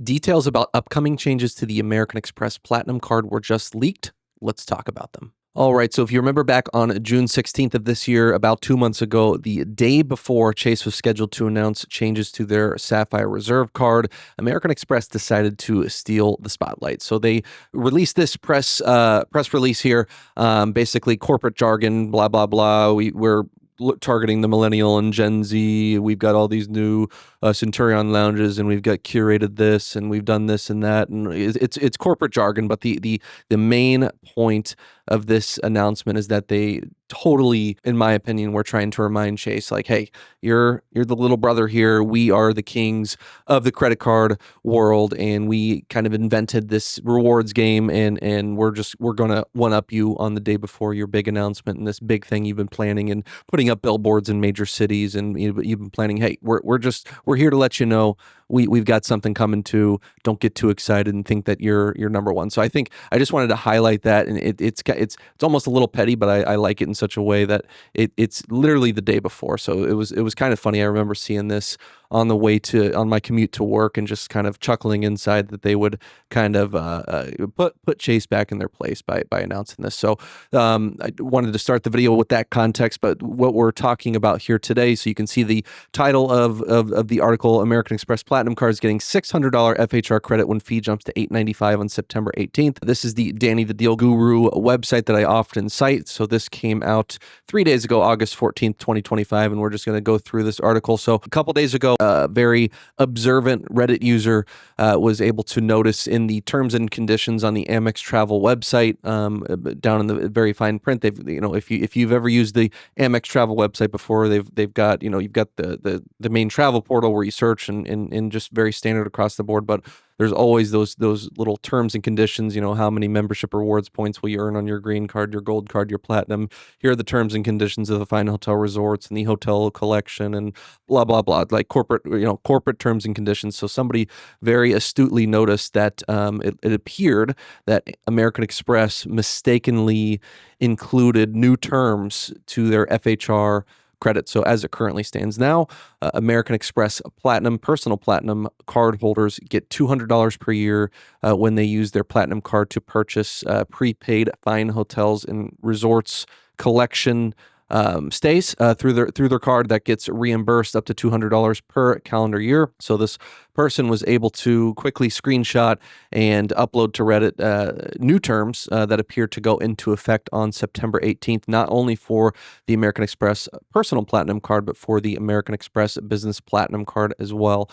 Details about upcoming changes to the American Express Platinum card were just leaked. Let's talk about them. All right, so if you remember back on June 16th of this year, about 2 months ago, the day before Chase was scheduled to announce changes to their Sapphire Reserve card, American Express decided to steal the spotlight. So they released this press release here, basically corporate jargon, blah, blah, blah. We're targeting the millennial and Gen Z. We've got all these new Centurion lounges, and we've got curated this, and we've done this and that, and it's corporate jargon. But the main point of this announcement is that they totally, in my opinion, were trying to remind Chase, like, hey, you're the little brother here. We are the kings of the credit card world, and we kind of invented this rewards game, and we're gonna one up you on the day before your big announcement and this big thing you've been planning and putting up billboards in major cities, and you've been planning. Hey, we're here to let you know we've got something coming too. Don't get too excited and think that you're number one. So I think I just wanted to highlight that, and it's almost a little petty, but I like it in such a way that it's literally the day before. So it was kind of funny. I remember seeing this on my commute to work and just kind of chuckling inside that they would kind of put Chase back in their place by announcing this. So I wanted to start the video with that context, but what we're talking about here today, so you can see the title of the article: American Express Platinum cards getting $600 FHR credit when fee jumps to $895 on September 18th. This is the Danny the Deal Guru website that I often cite. So this came out 3 days ago, August 14th, 2025, and we're just going to go through this article. So a couple days ago, a very observant Reddit user was able to notice in the terms and conditions on the Amex Travel website, down in the very fine print, if you've ever used the Amex Travel website before, they've got, you've got the main travel portal where you search and just very standard across the board, but there's always those little terms and conditions, how many membership rewards points will you earn on your green card, your gold card, your platinum. Here are the terms and conditions of the fine hotel resorts and the hotel collection and blah, blah, blah, like corporate terms and conditions. So somebody very astutely noticed that it appeared that American Express mistakenly included new terms to their FHR credit. So as it currently stands now, American Express Platinum, personal Platinum card holders get $200 per year when they use their Platinum card to purchase prepaid fine hotels and resorts collection stays through their card. That gets reimbursed up to $200 per calendar year. So this person was able to quickly screenshot and upload to Reddit new terms that appear to go into effect on September 18th, not only for the American Express Personal Platinum card, but for the American Express Business Platinum card as well.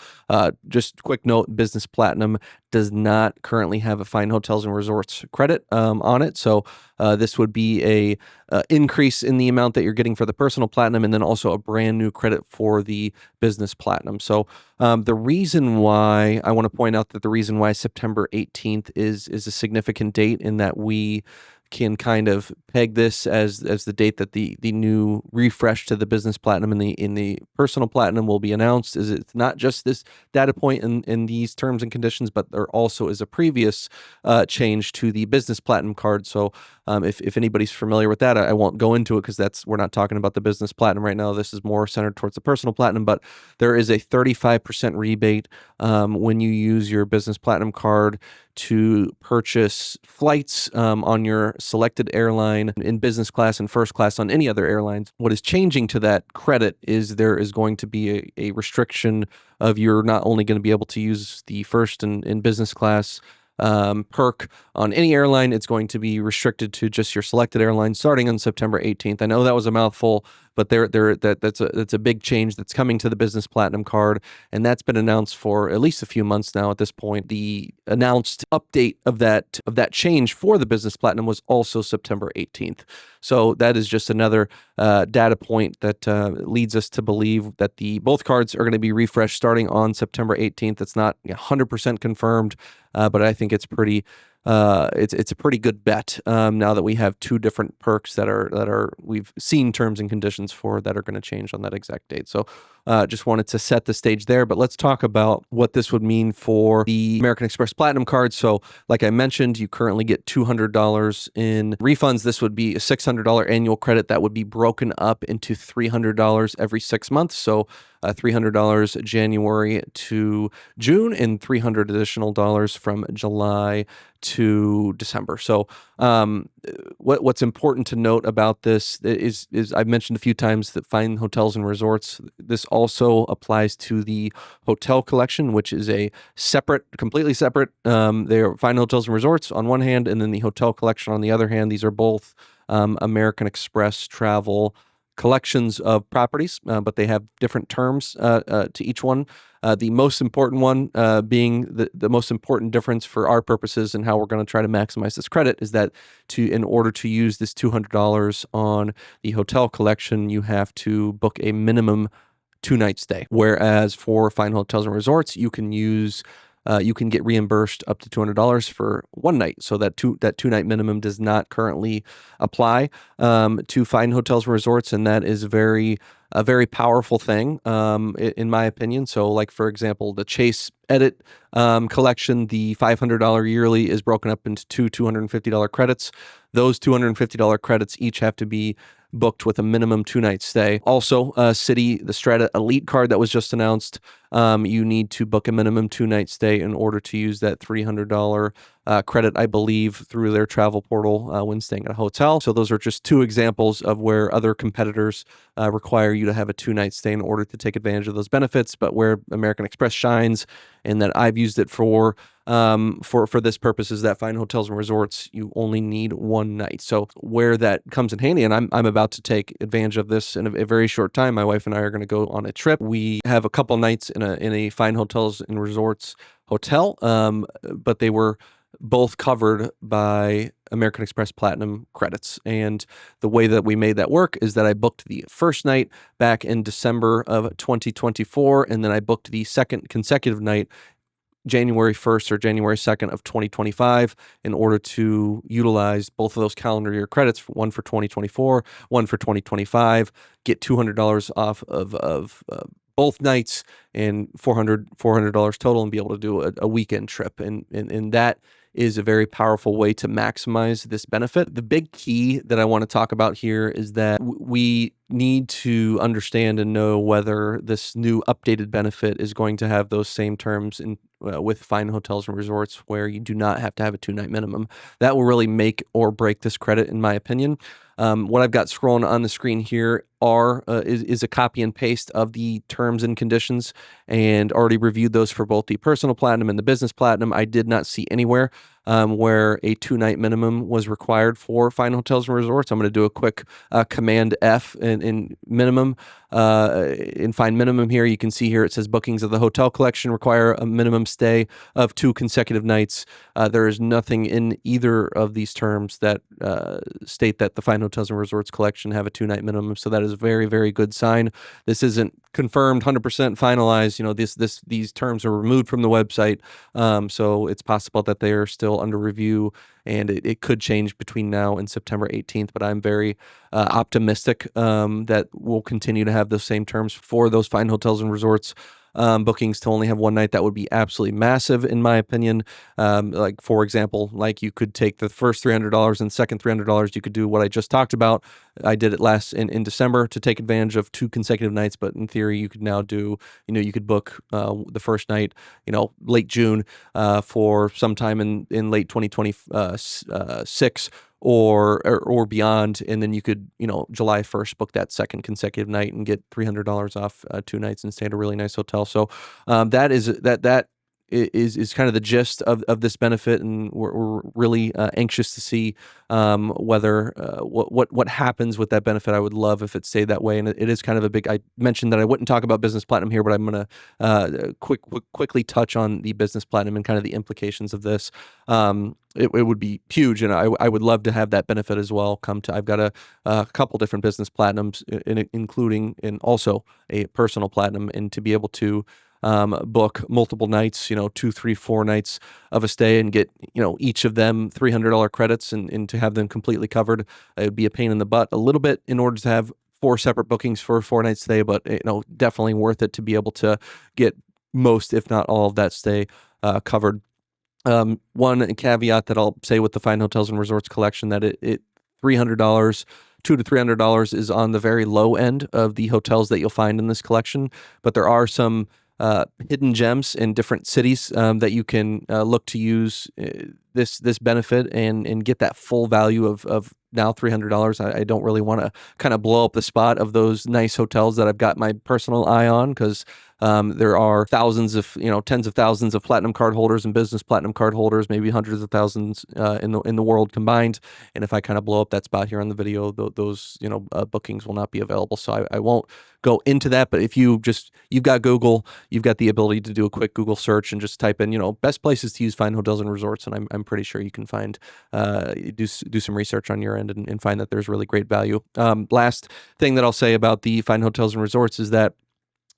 Just quick note, Business Platinum does not currently have a fine hotels and resorts credit on it. So this would be a increase in the amount that you're getting for the Personal Platinum, and then also a brand new credit for the Business Platinum. So the reason why I want to point out that the reason why September 18th is a significant date, in that we can kind of peg this as the date that the new refresh to the Business Platinum and in the Personal Platinum will be announced, is it's not just this data point in these terms and conditions, but there also is a previous change to the Business Platinum card. So if anybody's familiar with that, I won't go into it because we're not talking about the Business Platinum right now. This is more centered towards the Personal Platinum, but there is a 35% rebate when you use your Business Platinum card to purchase flights on your selected airline in business class and first class on any other airlines. What is changing to that credit is there is going to be a restriction of you're not only going to be able to use the first and business class perk on any airline. It's going to be restricted to just your selected airline starting on September 18th. I know that was a mouthful, but that's a big change that's coming to the Business Platinum card, and that's been announced for at least a few months now at this point. The announced update of that change for the Business Platinum was also September 18th. So that is just another data point that leads us to believe that both cards are going to be refreshed starting on September 18th. It's not 100% confirmed, but I think it's pretty. It's a pretty good bet now that we have two different perks that are we've seen terms and conditions for that are going to change on that exact date. So just wanted to set the stage there, but let's talk about what this would mean for the American Express Platinum card. So like I mentioned, you currently get $200 in refunds. This would be a $600 annual credit that would be broken up into $300 every 6 months. So $300 January to June, and $300 additional from July to December. So what's important to note about this is I've mentioned a few times that Fine Hotels and Resorts, this also applies to the hotel collection, which is a completely separate. They are Fine Hotels and Resorts on one hand, and then the hotel collection on the other hand. These are both American Express travel collections of properties, but they have different terms to each one. The most important one being the most important difference for our purposes and how we're going to try to maximize this credit is that in order to use this $200 on the hotel collection, you have to book a minimum 2-night stay. Whereas for Fine Hotels and Resorts, you can get reimbursed up to $200 for one night. So that 2-night minimum does not currently apply to Fine Hotels and Resorts, and that is a very powerful thing in my opinion. So, like for example, the Chase Edit collection, the $500 yearly is broken up into two $250 credits. Those $250 credits each have to be booked with a minimum 2-night stay. Also, Citi, the Strata Elite card that was just announced, you need to book a minimum 2-night stay in order to use that $300 credit, I believe, through their travel portal when staying at a hotel. So those are just two examples of where other competitors require you to have a 2-night stay in order to take advantage of those benefits, but where American Express shines and that I've used it for this purpose is that Fine Hotels and Resorts, you only need one night. So where that comes in handy, and I'm about to take advantage of this in a very short time. My wife and I are going to go on a trip. We have a couple nights in a Fine Hotels and Resorts hotel, but they were both covered by American Express Platinum credits. And the way that we made that work is that I booked the first night back in December of 2024, and then I booked the second consecutive night January 1st or January 2nd of 2025 in order to utilize both of those calendar year credits, one for 2024, one for 2025, get $200 off of both nights and $400 total, and be able to do a weekend trip. And that is a very powerful way to maximize this benefit. The big key that I want to talk about here is that we need to understand and know whether this new updated benefit is going to have those same terms with Fine Hotels and Resorts, where you do not have to have a 2-night minimum. That will really make or break this credit, in my opinion. What I've got scrolling on the screen here is a copy and paste of the terms and conditions, and already reviewed those for both the personal platinum and the business platinum. I did not see anywhere where a 2-night minimum was required for Fine Hotels and Resorts. I'm going to do a quick Command F in minimum. In Fine Minimum here, you can see here it says bookings of the hotel collection require a minimum stay of 2 consecutive nights. There is nothing in either of these terms that state that the Fine Hotels and Resorts collection have a 2-night minimum. So that is a very, very good sign. This isn't confirmed, 100% finalized. These terms are removed from the website. So it's possible that they are still under review, and it could change between now and September 18th. But I'm very optimistic that we'll continue to have those same terms for those Fine Hotels and Resorts bookings to only have one night. That would be absolutely massive, in my opinion. Like, for example, like you could take the first $300 and second $300. You could do what I just talked about. I did it last in December to take advantage of 2 consecutive nights, but in theory, you could now do, you could book the first night, late June for sometime in late 2026 or beyond, and then you could, July 1st book that second consecutive night and get $300 off 2 nights and stay at a really nice hotel. So that is kind of the gist of this benefit, and we're really anxious to see whether what happens with that benefit. I would love if it stayed that way, and it is kind of a big. I mentioned that I wouldn't talk about business platinum here, but I'm going to quickly touch on the business platinum and kind of the implications of this. It would be huge, and I would love to have that benefit as well come to. I've got a couple different business platinums, including and also a personal platinum, and to be able to book multiple nights, 2, 3, 4 nights of a stay, and get, each of them $300 credits, and to have them completely covered. It would be a pain in the butt a little bit in order to have 4 separate bookings for a 4-night stay, but definitely worth it to be able to get most, if not all, of that stay covered. One caveat that I'll say with the Fine Hotels and Resorts collection, that it $300. $200 to $300 is on the very low end of the hotels that you'll find in this collection, but there are some hidden gems in different cities that you can look to use this benefit and get that full value of now $300. I don't really want to kind of blow up the spot of those nice hotels that I've got my personal eye on, because there are thousands of, tens of thousands of platinum card holders and business platinum card holders, maybe hundreds of thousands in the world combined. And if I kind of blow up that spot here on the video, those bookings will not be available. So I won't go into that. But if you've got Google, you've got the ability to do a quick Google search and just type in, best places to use Fine Hotels and Resorts, and I'm pretty sure you can find do some research on your end and find that there's really great value. Last thing that I'll say about the Fine Hotels and Resorts is that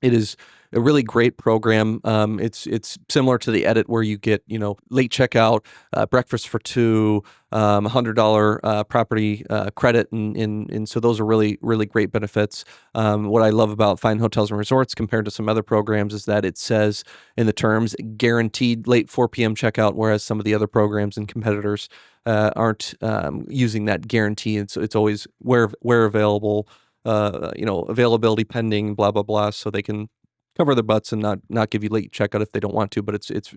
it is a really great program. It's similar to the Edit, where you get late checkout, breakfast for two, $100 property credit, and so those are really great benefits. What I love about Fine Hotels and Resorts compared to some other programs is that it says in the terms guaranteed late 4 p.m. checkout, whereas some of the other programs and competitors aren't using that guarantee. It's always where available. Availability pending, blah blah blah, so they can cover their butts and not give you late checkout if they don't want to. But it's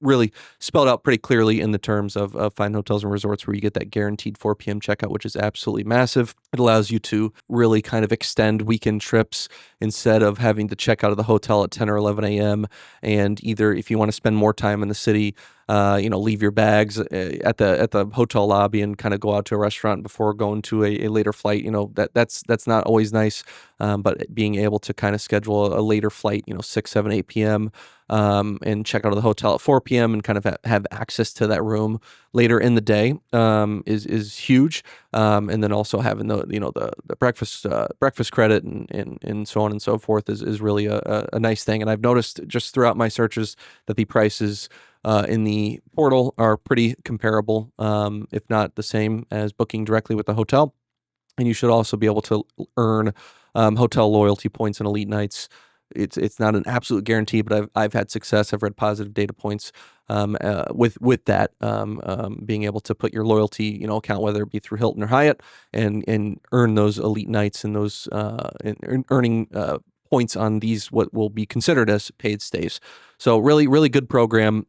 really spelled out pretty clearly in the terms of Fine Hotels and Resorts, where you get that guaranteed 4 p.m. checkout, which is absolutely massive. It allows you to really kind of extend weekend trips instead of having to check out of the hotel at 10 or 11 a.m. And either, if you want to spend more time in the city, leave your bags at the hotel lobby and kind of go out to a restaurant before going to a later flight. That's not always nice, but being able to kind of schedule a later flight, 6, 7, 8 p.m. And check out of the hotel at 4 p.m. and kind of have access to that room later in the day is huge. And then also having the breakfast credit and so on and so forth is really a nice thing. And I've noticed just throughout my searches that the prices in the portal are pretty comparable, if not the same as booking directly with the hotel. And you should also be able to earn hotel loyalty points and elite nights. It's not an absolute guarantee, but I've had success. I've read positive data points with that, being able to put your loyalty account, whether it be through Hilton or Hyatt, and earn those elite nights and those earning points on these what will be considered as paid stays. So really good program.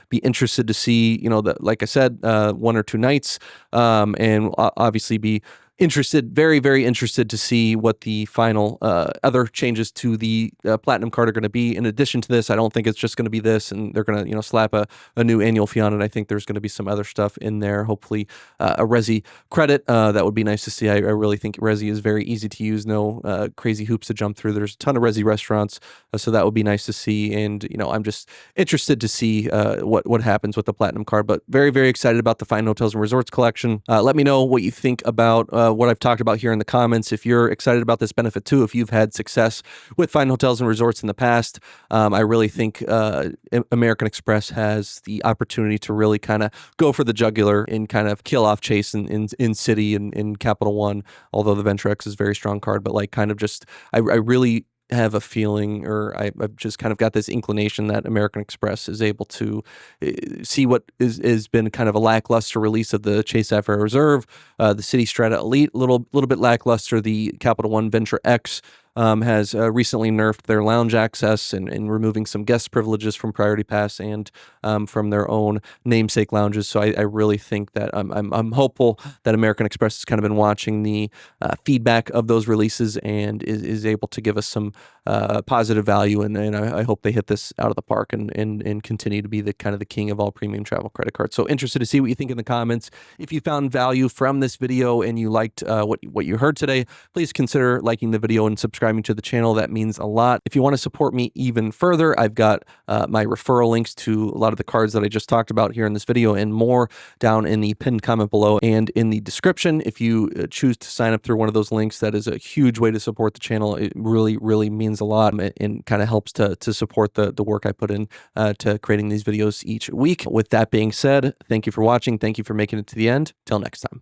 Be interested to see like I said, 1 or 2 nights, and obviously be interested, very interested to see what the final other changes to the Platinum card are going to be. In addition to this, I don't think it's just going to be this, and they're going to slap a new annual fee on it. I think there's going to be some other stuff in there. Hopefully, a Resi credit that would be nice to see. I really think Resi is very easy to use. No crazy hoops to jump through. There's a ton of Resi restaurants, so that would be nice to see. And I'm just interested to see what happens with the Platinum card. But very excited about the Fine Hotels and Resorts collection. Let me know what you think about what I've talked about here in the comments. If you're excited about this benefit too, if you've had success with Fine Hotels and Resorts in the past, I really think American Express has the opportunity to really kind of go for the jugular and kind of kill off Chase in Citi and in Capital One, although the Venture X is a very strong card. But I really have a feeling, or I've just kind of got this inclination that American Express is able to see what has been kind of a lackluster release of the Chase Sapphire Reserve, the Citi Strata Elite, little bit lackluster. The Capital One Venture X has recently nerfed their lounge access and removing some guest privileges from Priority Pass and from their own namesake lounges. So I really think that I'm hopeful that American Express has kind of been watching the feedback of those releases and is able to give us some positive value. And I hope they hit this out of the park and continue to be the kind of the king of all premium travel credit cards. So interested to see what you think in the comments. If you found value from this video and you liked what you heard today, please consider liking the video and subscribing to the channel. That means a lot. If you want to support me even further, I've got my referral links to a lot of the cards that I just talked about here in this video and more down in the pinned comment below and in the description. If you choose to sign up through one of those links, that is a huge way to support the channel. It really means a lot and kind of helps to support the work I put in to creating these videos each week. With that being said, thank you for watching. Thank you for making it to the end. Till next time.